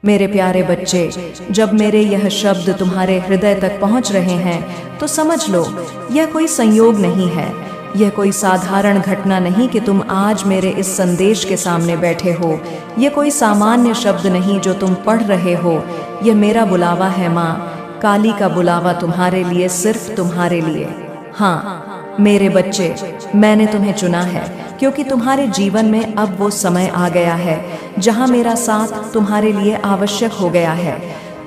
मेरे प्यारे बच्चे, जब मेरे यह शब्द तुम्हारे हृदय तक पहुंच रहे हैं तो समझ लो, यह कोई संयोग नहीं है, यह कोई साधारण घटना नहीं कि तुम आज मेरे इस संदेश के सामने बैठे हो। यह कोई सामान्य शब्द नहीं जो तुम पढ़ रहे हो, यह मेरा बुलावा है माँ, काली का बुलावा तुम्हारे लिए, सिर्फ तुम्हारे लिए। हाँ मेरे बच्चे, मैंने तुम्हें चुना है क्योंकि तुम्हारे जीवन में अब वो समय आ गया है जहाँ मेरा साथ तुम्हारे लिए आवश्यक हो गया है।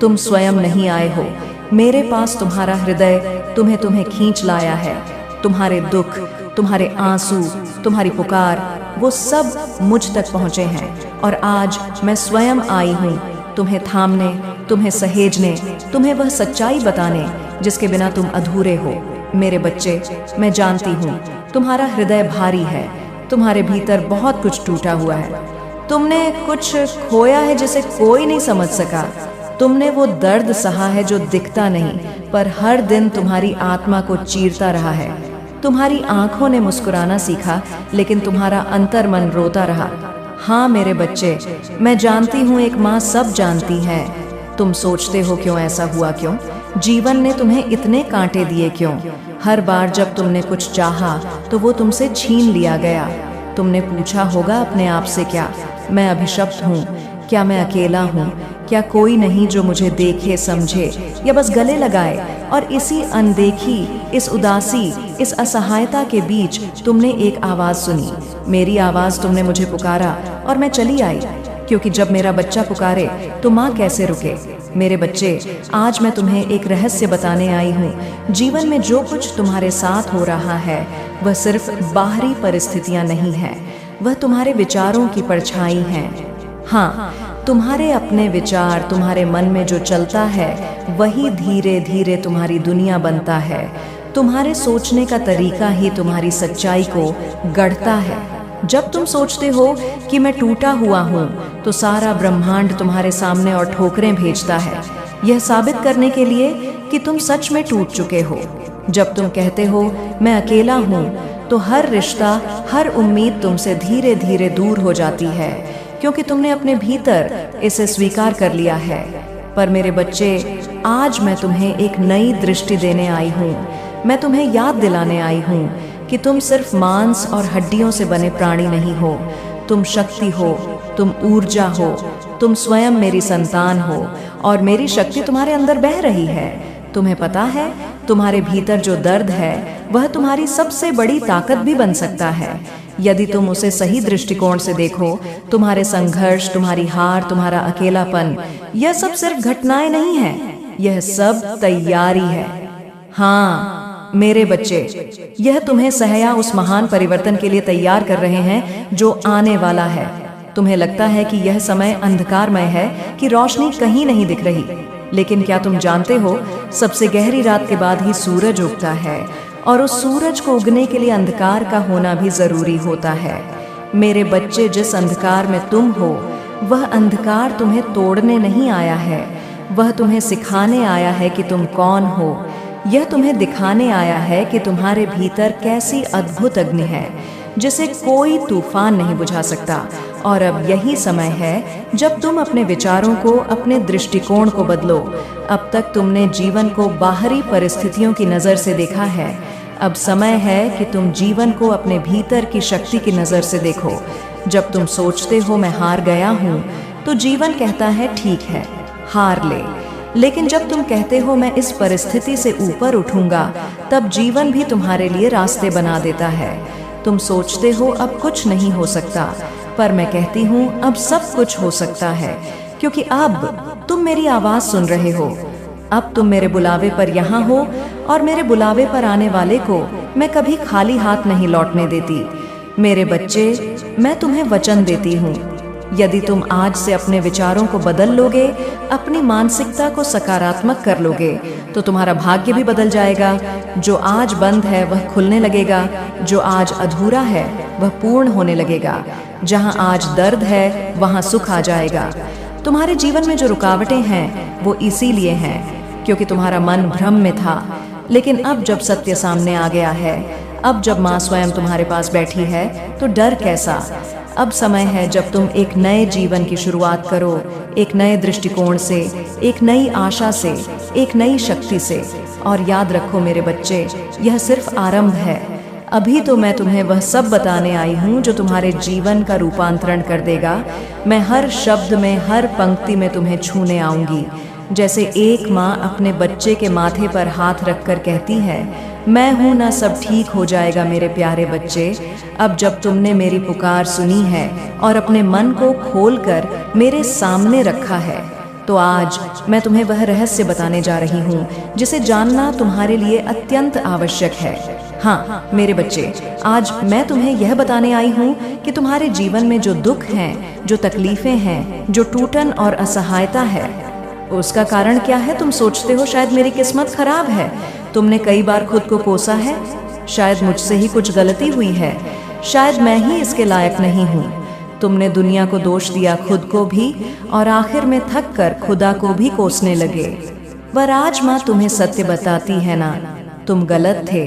तुम स्वयं नहीं आए हो, मेरे पास तुम्हारा हृदय तुम्हें खींच लाया है। तुम्हारे दुख, तुम्हारे आंसू, तुम्हारी पुकार, वो सब मुझ तक पहुँचे हैं और आज मैं स्वयं आई हूँ तुम्हें थामने, तुम्हें सहेजने, तुम्हें वह सच्चाई बताने जिसके बिना तुम अधूरे हो। मेरे बच्चे, मैं जानती हूँ तुम्हारा हृदय भारी है, तुम्हारे भीतर बहुत कुछ टूटा हुआ है, तुमने कुछ खोया है जिसे कोई नहीं समझ सका। तुमने वो दर्द सहा है जो दिखता नहीं पर हर दिन तुम्हारी आत्मा को चीरता रहा है। तुम्हारी आंखों ने मुस्कुराना सीखा लेकिन तुम्हारा अंतर्मन रोता रहा। हाँ मेरे बच्चे, मैं जानती हूँ एक माँ सब जानती है। तुम सोचते हो क्यों ऐसा हुआ, क्यों जीवन ने तुम्हें इतने कांटे दिए, क्यों हर बार जब तुमने कुछ चाहा तो वो तुमसे छीन लिया गया। तुमने पूछा होगा अपने आप से, क्या मैं अभिशप्त हूँ, क्या मैं अकेला हूँ, क्या कोई नहीं जो मुझे देखे समझे या बस गले लगाए। और इसी अनदेखी, इस उदासी, इस असहायता के बीच तुमने एक आवाज सुनी, मेरी आवाज। तुमने मुझे पुकारा और मैं चली आई, क्योंकि जब मेरा बच्चा पुकारे तो माँ कैसे रुके। मेरे बच्चे, आज मैं तुम्हें एक रहस्य बताने आई हूँ। जीवन में जो कुछ तुम्हारे साथ हो रहा है वह सिर्फ बाहरी परिस्थितियाँ नहीं है, वह तुम्हारे विचारों की परछाई हैं। हाँ, तुम्हारे अपने विचार, तुम्हारे मन में जो चलता है वही धीरे धीरे तुम्हारी दुनिया बनता है। तुम्हारे सोचने का तरीका ही तुम्हारी सच्चाई को गढ़ता है। जब तुम सोचते हो कि मैं टूटा हुआ हूँ तो सारा ब्रह्मांड तुम्हारे सामने और ठोकरें भेजता है, यह साबित करने के लिए कि तुम सच में टूट चुके हो। जब तुम कहते हो मैं अकेला हूँ तो हर रिश्ता, हर उम्मीद तुमसे धीरे धीरे दूर हो जाती है, क्योंकि तुमने अपने भीतर इसे स्वीकार कर लिया है। पर मेरे बच्चे, आज मैं तुम्हें एक नई दृष्टि देने आई हूँ। मैं तुम्हें याद दिलाने आई हूँ कि तुम सिर्फ मांस और हड्डियों से बने प्राणी नहीं हो। तुम शक्ति हो, तुम ऊर्जा हो, तुम स्वयं मेरी संतान हो और मेरी शक्ति तुम्हारे अंदर बह रही है। तुम्हें पता है, तुम्हारे भीतर जो दर्द है वह तुम्हारी सबसे बड़ी ताकत भी बन सकता है यदि तुम उसे सही दृष्टिकोण से देखो। तुम्हारे संघर्ष, तुम्हारी हार, तुम्हारा अकेलापन, यह सब सिर्फ घटनाएं नहीं हैं, यह सब तैयारी है। हाँ मेरे बच्चे, यह तुम्हें सहया उस महान परिवर्तन के लिए तैयार कर रहे हैं जो आने वाला है। तुम्हें लगता है कि यह समय अंधकारमय है, कि रोशनी कहीं नहीं दिख रही, लेकिन क्या तुम जानते हो, सबसे गहरी रात के बाद ही सूरज उगता है और उस सूरज को उगने के लिए अंधकार का होना भी जरूरी होता है। मेरे बच्चे, जिस अंधकार में तुम हो वह अंधकार तुम्हें तोड़ने नहीं आया है, वह तुम्हें सिखाने आया है कि तुम कौन हो। यह तुम्हें दिखाने आया है कि तुम्हारे भीतर कैसी अद्भुत अग्नि है जिसे कोई तूफान नहीं बुझा सकता। और अब यही समय है जब तुम अपने विचारों को, अपने दृष्टिकोण को बदलो। अब तक तुमने जीवन को बाहरी परिस्थितियों की नज़र से देखा है, अब समय है कि तुम जीवन को अपने भीतर की शक्ति की नज़र से देखो। जब तुम सोचते हो मैं हार गया हूँ तो जीवन कहता है ठीक है, हार ले। लेकिन जब तुम कहते हो मैं इस परिस्थिति से ऊपर उठूंगा, तब जीवन भी तुम्हारे लिए रास्ते बना देता है। तुम सोचते हो अब कुछ नहीं हो सकता, पर मैं कहती हूँ अब सब कुछ हो सकता है, क्योंकि अब तुम मेरी आवाज़ सुन रहे हो। अब तुम मेरे बुलावे पर यहाँ हो और मेरे बुलावे पर आने वाले को मैं कभी खाली हाथ नहीं लौटने देती। मेरे बच्चे, मैं तुम्हें वचन देती हूँ, यदि तुम आज से अपने विचारों को बदल लोगे, अपनी मानसिकता को सकारात्मक कर लोगे, तो तुम्हारा भाग्य भी बदल जाएगा। जो आज बंद है वह खुलने लगेगा, जो आज अधूरा है वह पूर्ण होने लगेगा। जहाँ आज दर्द है वहाँ सुख आ जाएगा। तुम्हारे जीवन में जो रुकावटें हैं वो इसीलिए हैं क्योंकि तुम्हारा मन भ्रम में था। लेकिन अब जब सत्य सामने आ गया है, अब जब माँ स्वयं तुम्हारे पास बैठी है, तो डर कैसा। अब समय है जब तुम एक नए जीवन की शुरुआत करो, एक नए दृष्टिकोण से, एक नई आशा से, एक नई शक्ति से। और याद रखो मेरे बच्चे, यह सिर्फ आरंभ है। अभी तो मैं तुम्हें वह सब बताने आई हूँ जो तुम्हारे जीवन का रूपांतरण कर देगा। मैं हर शब्द में, हर पंक्ति में तुम्हें छूने आऊंगी। जैसे एक माँ अपने बच्चे के माथे पर हाथ रखकर कहती है, मैं हूं ना, सब ठीक हो जाएगा मेरे प्यारे बच्चे। अब जब तुमने मेरी पुकार सुनी है और अपने मन को खोलकर मेरे सामने रखा है, तो आज मैं तुम्हें वह रहस्य बताने जा रही हूँ जिसे जानना तुम्हारे लिए अत्यंत आवश्यक है। हाँ मेरे बच्चे, आज मैं तुम्हें यह बताने आई हूँ कि तुम्हारे जीवन में जो दुख हैं, जो तकलीफें हैं, जो टूटन और असहायता है, उसका कारण क्या है? तुम सोचते हो शायद मेरी किस्मत खराब है, तुमने कई बार खुद को कोसा है, शायद मुझसे ही कुछ गलती हुई है, शायद मैं ही इसके लायक नहीं हूँ। तुमने दुनिया को दोष दिया, खुद को भी, और आखिर में थक कर खुदा को भी कोसने लगे। पर आज माँ तुम्हें सत्य बताती है ना, तुम गलत थे।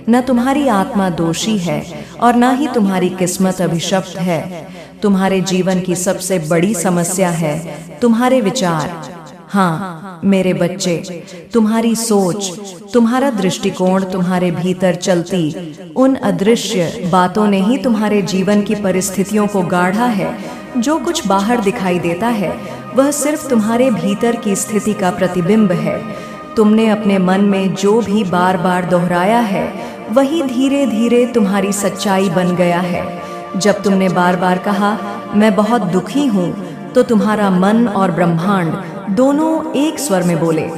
न तुम्हारी आत्मा दोषी है और न ही तुम्हारी किस्मत अभिशप्त है। तुम्हारे जीवन की सबसे बड़ी समस्या है तुम्हारे विचार। हाँ मेरे बच्चे, तुम्हारी सोच, तुम्हारा दृष्टिकोण, तुम्हारे भीतर चलती उन अदृश्य बातों ने ही तुम्हारे जीवन की परिस्थितियों को गाढ़ा है। जो कुछ बाहर दिखाई देता है वह सिर्फ तुम्हारे भीतर की स्थिति का प्रतिबिंब है। तुमने अपने मन में जो भी बार बार दोहराया है वही धीरे धीरे तुम्हारी सच्चाई बन गया है। जब तुमने बार बार कहा मैं बहुत दुखी हूँ, तो तुम्हारा मन और ब्रह्मांड दोनों एक स्वर में बोले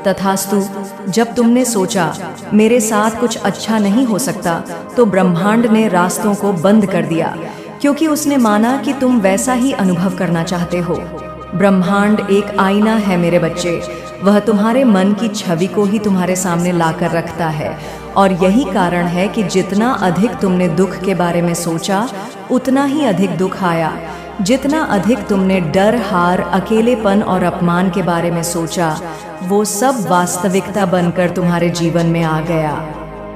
तथास्तु। जब तुमने सोचा मेरे साथ कुछ अच्छा नहीं हो सकता, तो ब्रह्मांड ने रास्तों को बंद कर दिया, क्योंकि उसने माना कि तुम वैसा ही अनुभव करना चाहते हो। ब्रह्मांड एक आईना है मेरे बच्चे, वह तुम्हारे मन की छवि को ही तुम्हारे सामने लाकर रखता है। और यही कारण है कि जितना अधिक तुमने दुख के बारे में सोचा, उतना ही अधिक दुख आया। जितना अधिक तुमने डर, हार, अकेलेपन और अपमान के बारे में सोचा, वो सब वास्तविकता बनकर तुम्हारे जीवन में आ गया।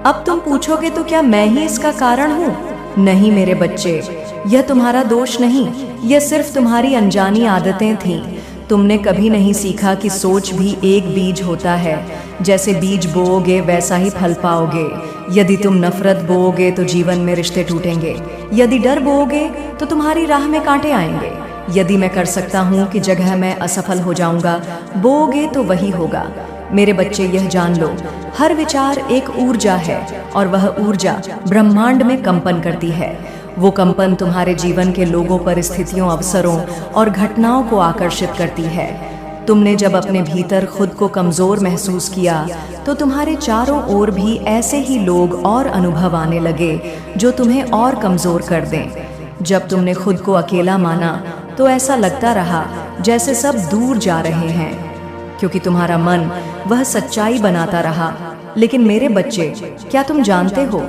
अब तुम पूछोगे तो क्या मैं ही इसका कारण हूँ? नहीं मेरे बच्चे, यह तुम्हारा दोष नहीं, यह सिर्फ तुम्हारी अनजानी आदतें थीं। तुमने कभी नहीं सीखा कि सोच भी एक बीज होता है। जैसे बीज बोओगे वैसा ही फल पाओगे। यदि तुम नफरत बोओगे तो जीवन में रिश्ते टूटेंगे। यदि डर बोओगे तो तुम्हारी राह में कांटे आएंगे। यदि मैं कर सकता हूँ कि जगह मैं असफल हो जाऊंगा, बोओगे तो वही होगा। मेरे बच्चे यह जान लो, हर विचार एक ऊर्जा है और वह ऊर्जा ब्रह्मांड में कंपन करती है। वो कंपन तुम्हारे जीवन के लोगों, परिस्थितियों, अवसरों और घटनाओं को आकर्षित करती है। तुमने जब अपने भीतर खुद को कमजोर महसूस किया, तो तुम्हारे चारों ओर भी ऐसे ही लोग और अनुभव आने लगे जो तुम्हें और कमजोर कर दें। जब तुमने खुद को अकेला माना, तो ऐसा लगता रहा जैसे सब दूर जा रहे हैं, क्योंकि तुम्हारा मन वह सच्चाई बनाता रहा। लेकिन मेरे बच्चे, क्या तुम जानते हो,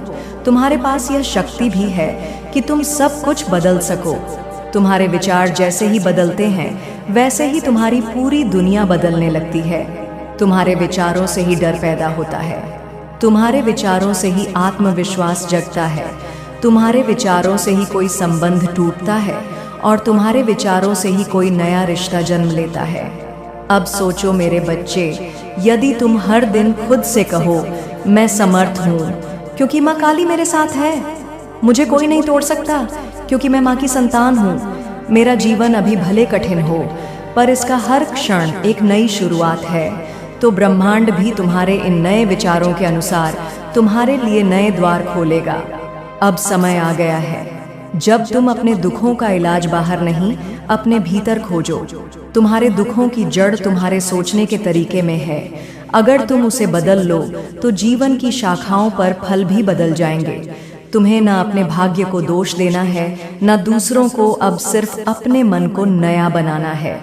तुम्हारे पास यह शक्ति भी है कि तुम सब कुछ बदल सको। तुम्हारे विचार जैसे ही बदलते हैं, वैसे ही तुम्हारी पूरी दुनिया बदलने लगती है। तुम्हारे विचारों से ही डर पैदा होता है, तुम्हारे विचारों से ही आत्मविश्वास जगता है, तुम्हारे विचारों से ही कोई संबंध टूटता है और तुम्हारे विचारों से ही कोई नया रिश्ता जन्म लेता है। अब सोचो मेरे बच्चे, यदि तुम हर दिन खुद से कहो मैं समर्थ हूँ क्योंकि माँ काली मेरे साथ है, मुझे कोई नहीं तोड़ सकता क्योंकि मैं माँ की संतान हूँ, मेरा जीवन अभी भले कठिन हो पर इसका हर क्षण एक नई शुरुआत है, तो ब्रह्मांड भी तुम्हारे इन नए विचारों के अनुसार तुम्हारे लिए नए द्वार खोलेगा। अब समय आ गया है जब तुम अपने दुखों का इलाज बाहर नहीं, अपने भीतर खोजो। तुम्हारे दुखों की जड़ तुम्हारे सोचने के तरीके में है। अगर तुम उसे बदल लो तो जीवन की शाखाओं पर फल भी बदल जाएंगे। तुम्हें ना अपने भाग्य को दोष देना है, ना दूसरों को, अब सिर्फ अपने मन को नया बनाना है।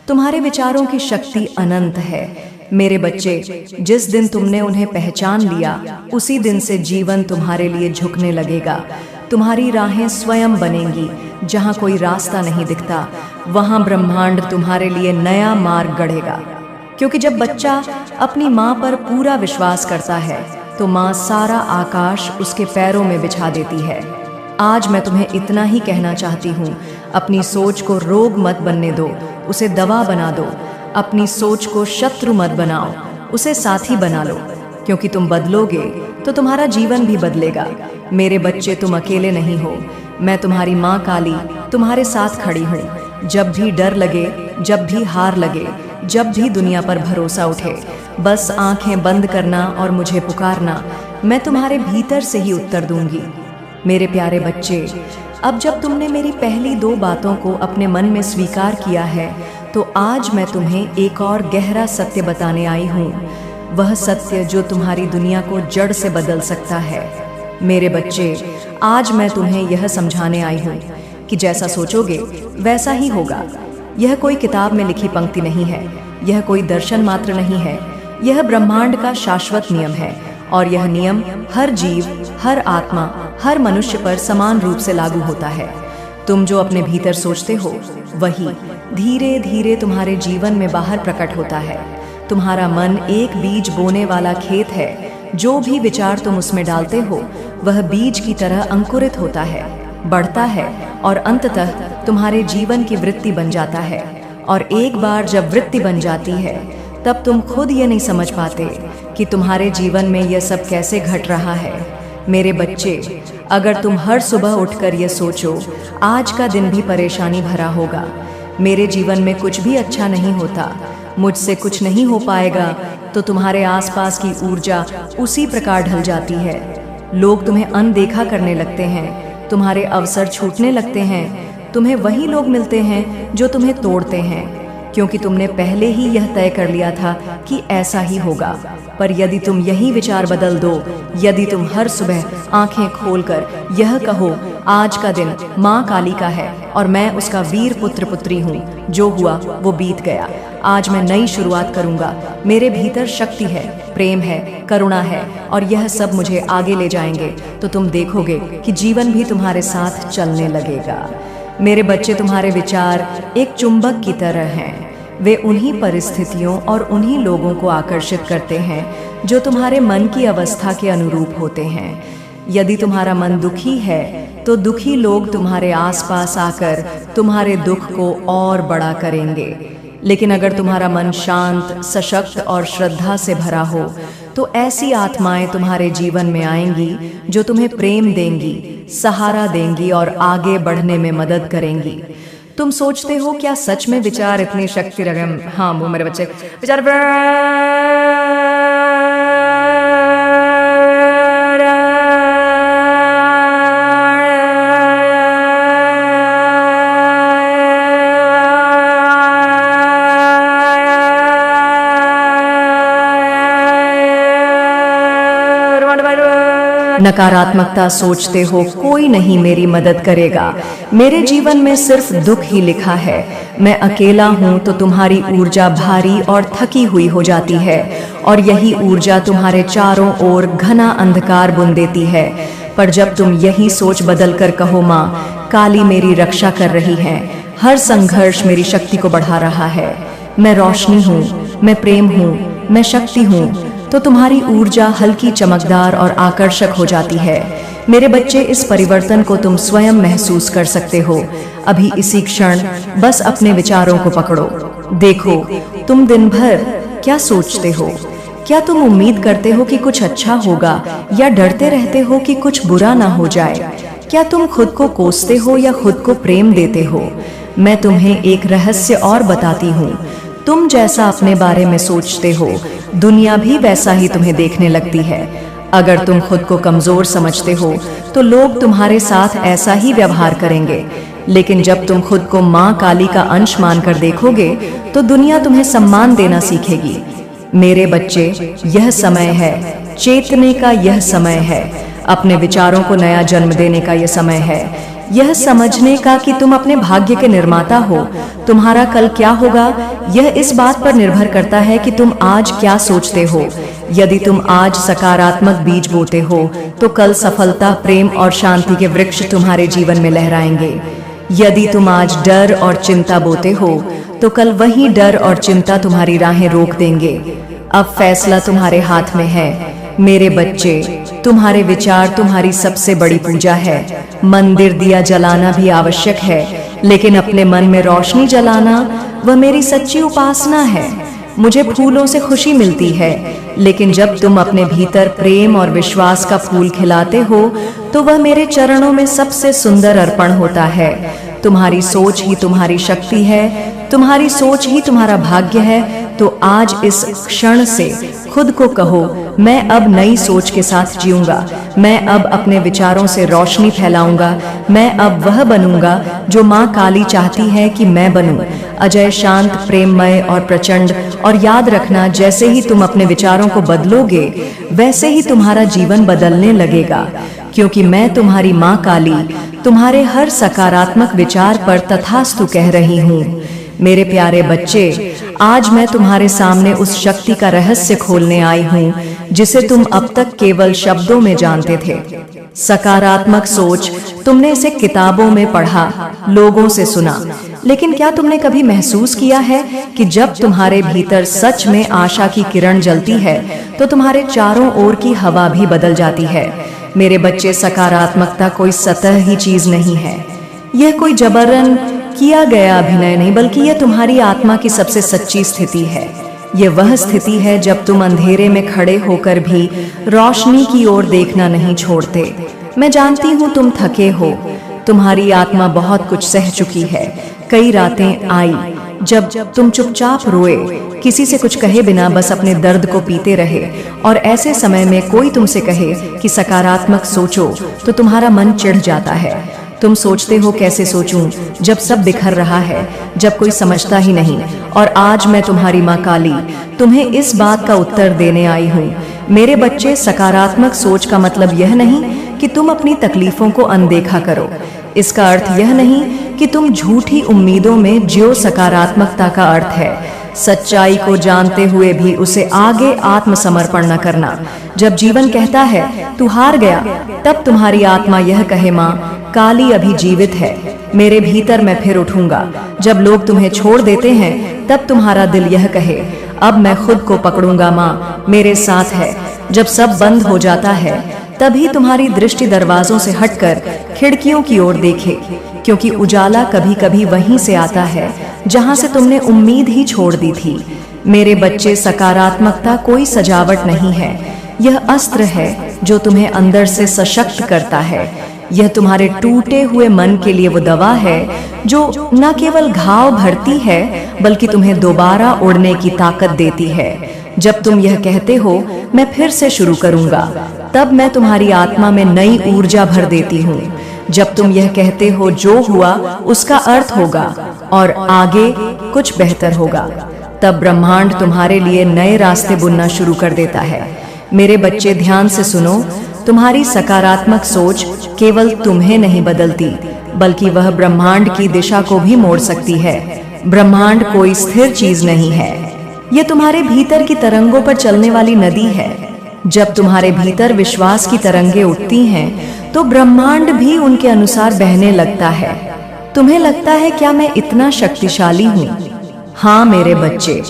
तुम्हारे विचारों की शक्ति अनंत है मेरे बच्चे। जिस दिन तुमने उन्हें पहचान लिया, उसी दिन से जीवन तुम्हारे लिए झुकने लगेगा। तुम्हारी राहें स्वयं बनेंगी। जहाँ कोई रास्ता नहीं दिखता, वहाँ ब्रह्मांड तुम्हारे लिए नया मार्ग गढ़ेगा। क्योंकि जब बच्चा अपनी माँ पर पूरा विश्वास करता है, तो माँ सारा आकाश उसके पैरों में बिछा देती है। आज मैं तुम्हें इतना ही कहना चाहती हूँ, अपनी सोच को रोग मत बनने दो, उसे दवा बना दो। अपनी सोच को शत्रु मत बनाओ, उसे साथी बना लो, क्योंकि तुम बदलोगे तो तुम्हारा जीवन भी बदलेगा। मेरे बच्चे, तुम अकेले नहीं हो। मैं तुम्हारी माँ काली तुम्हारे साथ खड़ी हूँ। जब भी डर लगे, जब भी हार लगे, जब भी दुनिया पर भरोसा उठे, बस आंखें बंद करना और मुझे पुकारना। मैं तुम्हारे भीतर से ही उत्तर दूंगी। मेरे प्यारे बच्चे, अब जब तुमने मेरी पहली 2 बातों को अपने मन में स्वीकार किया है, तो आज मैं तुम्हें एक और गहरा सत्य बताने आई हूँ। वह सत्य जो तुम्हारी दुनिया को जड़ से बदल सकता है। मेरे बच्चे, आज मैं तुम्हें यह समझाने आई हूँ कि जैसा सोचोगे वैसा ही होगा। यह कोई किताब में लिखी पंक्ति नहीं है, यह कोई दर्शन मात्र नहीं है, यह ब्रह्मांड का शाश्वत नियम है। और यह नियम हर जीव, हर आत्मा, हर मनुष्य पर समान रूप से लागू होता है। तुम जो अपने भीतर सोचते हो, वही धीरे धीरे तुम्हारे जीवन में बाहर प्रकट होता है। तुम्हारा मन एक बीज बोने वाला खेत है। जो भी विचार तुम उसमें डालते हो, वह बीज की तरह अंकुरित होता है, बढ़ता है और अंततः तुम्हारे जीवन की वृत्ति बन जाता है। और एक बार जब वृत्ति बन जाती है, तब तुम खुद ये नहीं समझ पाते कि तुम्हारे जीवन में यह सब कैसे घट रहा है। मेरे बच्चे, अगर तुम हर सुबह उठकर ये सोचो, आज का दिन भी परेशानी भरा होगा, मेरे जीवन में कुछ भी अच्छा नहीं होता, मुझसे कुछ नहीं हो पाएगा, तो तुम्हारे आसपास की ऊर्जा उसी प्रकार ढल जाती है। लोग तुम्हें अनदेखा करने लगते हैं, तुम्हारे अवसर छूटने लगते हैं, तुम्हें वही लोग मिलते हैं जो तुम्हें तोड़ते हैं, क्योंकि तुमने पहले ही यह तय कर लिया था कि ऐसा ही होगा। पर यदि तुम यही विचार बदल दो, यदि तुम हर सुबह आंखें खोलकर यह कहो, आज का दिन माँ काली का है और मैं उसका वीर पुत्र पुत्री हूँ, जो हुआ वो बीत गया, आज मैं नई शुरुआत करूँगा, मेरे भीतर शक्ति है, प्रेम है, करुणा है और यह सब मुझे आगे ले जाएंगे, तो तुम देखोगे कि जीवन भी तुम्हारे साथ चलने लगेगा। मेरे बच्चे, तुम्हारे विचार एक चुंबक की तरह हैं। वे उन्हीं परिस्थितियों और उन्हीं लोगों को आकर्षित करते हैं जो तुम्हारे मन की अवस्था के अनुरूप होते हैं। यदि तुम्हारा मन दुखी है, तो दुखी लोग तुम्हारे आसपास आकर तुम्हारे दुख को और बड़ा करेंगे। लेकिन अगर तुम्हारा मन शांत, सशक्त और श्रद्धा से भरा हो, तो ऐसी आत्माएं तुम्हारे जीवन में आएंगी जो तुम्हें प्रेम देंगी, सहारा देंगी और आगे बढ़ने में मदद करेंगी। तुम सोचते हो, क्या सच में विचार इतनी शक्ति रखे? हाँ वो मेरे बच्चे, विचार नकारात्मकता सोचते हो, कोई नहीं मेरी मदद करेगा, मेरे जीवन में सिर्फ दुख ही लिखा है, मैं अकेला हूँ, तो तुम्हारी ऊर्जा भारी और थकी हुई हो जाती है और यही ऊर्जा तुम्हारे चारों ओर घना अंधकार बुन देती है। पर जब तुम यही सोच बदल कर कहो, माँ काली मेरी रक्षा कर रही है, हर संघर्ष मेरी शक्ति को बढ़ा रहा है, मैं रोशनी हूँ, मैं प्रेम हूँ, मैं शक्ति हूँ, तो तुम्हारी ऊर्जा हल्की, चमकदार और आकर्षक हो जाती है। मेरे बच्चे, इस परिवर्तन को तुम स्वयं महसूस कर सकते हो। अभी इसी क्षण बस अपने विचारों को पकड़ो। देखो, तुम दिन भर क्या सोचते हो? क्या तुम उम्मीद करते हो कि कुछ अच्छा होगा या डरते रहते हो कि कुछ बुरा ना हो जाए? क्या तुम खुद को कोसते हो या खुद को प्रेम देते हो? मैं तुम्हें एक रहस्य और बताती हूँ। तुम जैसा अपने बारे में सोचते हो, दुनिया भी वैसा ही तुम्हें देखने लगती है। अगर तुम खुद को कमजोर समझते हो, तो लोग तुम्हारे साथ ऐसा ही व्यवहार करेंगे। लेकिन जब तुम खुद को माँ काली का अंश मानकर देखोगे, तो दुनिया तुम्हें सम्मान देना सीखेगी। मेरे बच्चे, यह समय है, चेतने का यह समय है, अपने विचारों को नया जन्म देने का यह समय है, यह समझने का कि तुम अपने भाग्य के निर्माता हो। तुम्हारा कल क्या होगा, यह इस बात पर निर्भर करता है कि तुम आज क्या सोचते हो। यदि तुम आज सकारात्मक बीज बोते हो, तो कल सफलता, प्रेम और शांति के वृक्ष तुम्हारे जीवन में लहराएंगे। यदि तुम आज डर और चिंता बोते हो, तो कल वही डर और चिंता तुम्हारी राहें रोक देंगे। अब फैसला तुम्हारे हाथ में है। मेरे बच्चे, तुम्हारे विचार तुम्हारी सबसे बड़ी पूजा है। मंदिर दिया जलाना भी आवश्यक है, लेकिन अपने मन में रोशनी जलाना वह मेरी सच्ची उपासना है। मुझे फूलों से खुशी मिलती है, लेकिन जब तुम अपने भीतर प्रेम और विश्वास का फूल खिलाते हो तो वह मेरे चरणों में सबसे सुंदर अर्पण होता है। तुम्हारी सोच ही तुम्हारी शक्ति है, तुम्हारी सोच ही तुम्हारा भाग्य है। तो आज इस क्षण से खुद को कहो, मैं अब नई सोच के साथ जीऊंगा, मैं अब अपने विचारों से रोशनी फैलाऊंगा, मैं अब वह बनूंगा जो माँ काली चाहती है कि मैं बनूं, अजय, शांत, प्रेममय और प्रचंड। और याद रखना, जैसे ही तुम अपने विचारों को बदलोगे वैसे ही तुम्हारा जीवन बदलने लगेगा, क्योंकि मैं तुम्हारी माँ काली तुम्हारे हर सकारात्मक विचार पर तथास्तु कह रही हूँ। मेरे प्यारे बच्चे, आज मैं तुम्हारे सामने उस शक्ति का रहस्य खोलने आई हूँ जिसे तुम अब तक केवल शब्दों में जानते थे। सकारात्मक सोच, तुमने इसे किताबों में पढ़ा, लोगों से सुना, लेकिन क्या तुमने कभी महसूस किया है कि जब तुम्हारे भीतर सच में आशा की किरण जलती है तो तुम्हारे चारों ओर की हवा भी बदल जाती है। मेरे बच्चे, सकारात्मकता कोई सतह ही चीज नहीं है, यह कोई जबरन किया गया अभिनय नहीं, बल्कि यह तुम्हारी आत्मा की सबसे सच्ची स्थिति है। यह वह स्थिति है जब तुम अंधेरे में खड़े होकर भी रोशनी की ओर देखना नहीं छोड़ते। मैं जानती हूँ तुम थके हो, तुम्हारी आत्मा बहुत कुछ सह चुकी है। कई रातें आई जब तुम चुपचाप रोए, किसी से कुछ कहे बिना बस अपने दर्द को पीते रहे। और ऐसे समय में कोई तुमसे कहे कि सकारात्मक सोचो तो तुम्हारा मन चिढ़ जाता है। तुम सोचते हो, कैसे सोचूं जब सब बिखर रहा है, जब कोई समझता ही नहीं। और आज मैं तुम्हारी माँ काली तुम्हें इस बात का उत्तर देने आई हूँ। मेरे बच्चे, सकारात्मक सोच का मतलब यह नहीं कि तुम अपनी तकलीफों को अनदेखा करो। इसका अर्थ यह नहीं कि तुम झूठी उम्मीदों में जियो। सकारात्मकता का अर्थ है सच्चाई को जानते हुए भी उसे आगे आत्मसमर्पण न करना। जब जीवन कहता है तू हार गया, तब तुम्हारी आत्मा यह कहे, माँ काली अभी जीवित है, मेरे भीतर मैं फिर उठूंगा। जब लोग तुम्हें छोड़ देते हैं तब तुम्हारा दिल यह कहे, अब मैं खुद को पकड़ूंगा, माँ मेरे साथ है। जब सब बंद हो जाता है तभी तुम्हारी दृष्टि दरवाजों से हटकर खिड़कियों की ओर देखे, क्योंकि उजाला कभी कभी वहीं से आता है जहां से तुमने उम्मीद ही छोड़ दी थी। मेरे बच्चे, सकारात्मकता कोई सजावट नहीं है, यह अस्त्र है जो तुम्हें अंदर से सशक्त करता है। यह तुम्हारे टूटे हुए मन के लिए वो दवा है जो न केवल घाव भरती है बल्कि तुम्हें दोबारा उड़ने की ताकत देती है। जब तुम यह कहते हो मैं फिर से शुरू करूंगा, तब मैं तुम्हारी आत्मा में नई ऊर्जा भर देती हूँ। जब तुम यह कहते हो जो हुआ उसका अर्थ होगा और आगे कुछ बेहतर होगा, तब ब्रह्मांड तुम्हारे लिए नए रास्ते बुनना शुरू कर देता है। मेरे बच्चे, ध्यान से सुनो, तुम्हारी सकारात्मक सोच केवल तुम्हें नहीं बदलती, बल्कि वह ब्रह्मांड की दिशा को भी मोड़ सकती है। ब्रह्मांड कोई स्थिर चीज नहीं है, यह तुम्हारे भीतर की तरंगों पर चलने वाली नदी है। जब तुम्हारे भीतर विश्वास की तरंगे उठती हैं, तो ब्रह्मांड भी उनके अनुसार बहने लगता है। तुम्हें लगता है क्या मैं इतना शक्तिशाली हूँ? हाँ मेरे बच्चे,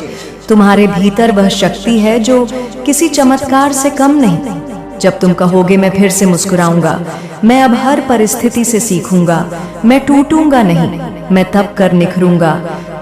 तुम्हारे भीतर वह शक्ति है जो किसी चमत्कार से कम नहीं। जब तुम कहोगे मैं फिर से मुस्कुराऊंगा, मैं अब हर परिस्थिति से सीखूंगा, मैं टूटूंगा नहीं, मैं तब कर निखरूंगा,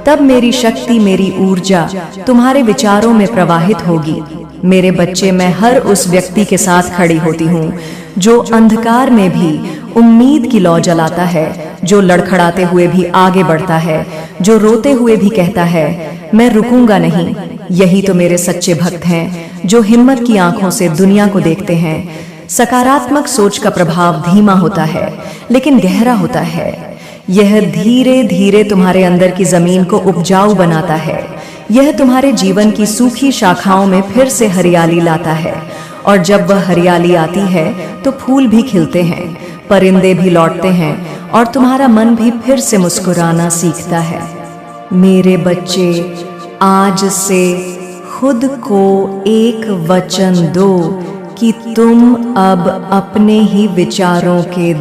तब मेरी शक्ति, मेरी ऊर्जा तुम्हारे विचारों में प्रवाहित होगी। मेरे बच्चे, मैं हर उस व्यक्ति के साथ खड़ी होती हूँ जो अंधकार में भी उम्मीद की लौ जलाता है, जो लड़खड़ाते हुए भी आगे बढ़ता है, जो रोते हुए भी कहता है मैं रुकूंगा नहीं। यही तो मेरे सच्चे भक्त हैं, जो हिम्मत की आंखों से दुनिया को देखते हैं। सकारात्मक सोच का प्रभाव धीमा होता है लेकिन गहरा होता है। यह धीरे धीरे तुम्हारे अंदर की जमीन को उपजाऊ बनाता है। यह तुम्हारे जीवन की सूखी शाखाओं में फिर से हरियाली लाता है, और जब वह हरियाली आती है तो फूल भी खिलते हैं, परिंदे भी लौटते हैं, और तुम्हारा मन भी फिर से मुस्कुराना सीखता है। मेरे बच्चे, आज से खुद को एक वचन दो कि तुम अब अपने ही विचारों के